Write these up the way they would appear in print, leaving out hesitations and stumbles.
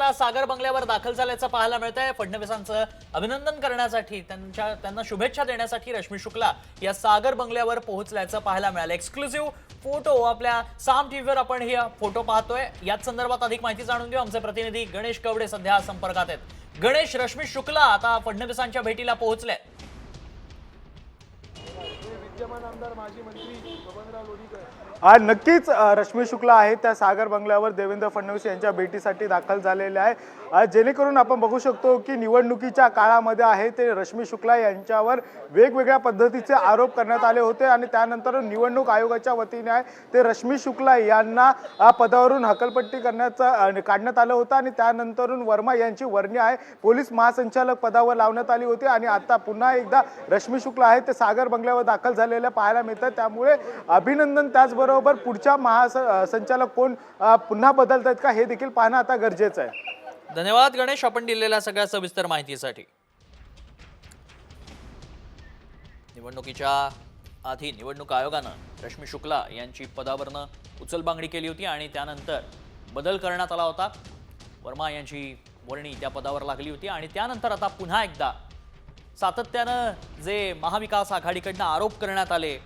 शुक्ला सागर बंगल्यावर दाखल झाल्याचं पाहायला मिळतंय। फडणवीसांचं अभिनंदन करण्यासाठी त्यांना शुभेच्छा देण्यासाठी रश्मी शुक्ला या सागर बंगल्यावर पोहोचल्याचं पाहायला मिळालं। एक्सक्लुसिव्ह फोटो आपल्या साम टीव्हीवर आपण ही फोटो पाहतोय। याच संदर्भात अधिक माहिती जाणून घेऊ। आमचे प्रतिनिधी गणेश कवडे सध्या संपर्कात आहेत। गणेश, रश्मी शुक्ला आता फडणवीसांच्या भेटीला पोहोचले। विद्यमान आमदार माजी मंत्री बबनराव लोणीकर नक्कीच रश्मी शुक्ला आहे त्या सागर बंगल्यावर देवेंद्र फडणवीस यांच्या भेटीसाठी दाखल झालेले आहे। जेणेकरून आपण बघू शकतो की निवडणुकीच्या काळामध्ये आहे ते रश्मी शुक्ला यांच्यावर वेगवेगळ्या पद्धतीचे आरोप करण्यात आले होते आणि त्यानंतर निवडणूक आयोगाच्या वतीने आहे ते रश्मी शुक्ला यांना पदावरून हकलपट्टी काढण्यात आलं होतं आणि त्यानंतरून वर्मा यांची वर्णी आहे पोलीस महासंचालक पदावर लावण्यात आली होती आणि आता पुन्हा एकदा रश्मी शुक्ला आहे ते सागर बंगल्यावर दाखल झालेल्या पाहायला मिळतात। त्यामुळे अभिनंदन, त्याचबरोबर पुढच्या महासंचालक कोण पुन्हा बदलत आहेत का हे देखील पाहणं आता गरजेचं आहे। धन्यवाद गणेश, आपण दिलेल्या सगळ्या सविस्तर माहितीसाठी। निवडणुकीच्या आधी निवडणूक आयोगानं रश्मी शुक्ला यांची पदावरनं उचलबांगडी केली होती आणि त्यानंतर बदल करण्यात आला होता। वर्मा यांची वर्णी त्या पदावर लागली होती आणि त्यानंतर आता पुन्हा एकदा सातत्यानं जे महाविकास आघाडीकडनं आरोप करण्यात आले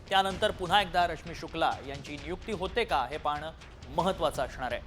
त्यानंतर पुन्हा एकदा रश्मी शुक्ला यांची नियुक्ती होते का हे पाहणं महत्त्वाचं असणार आहे।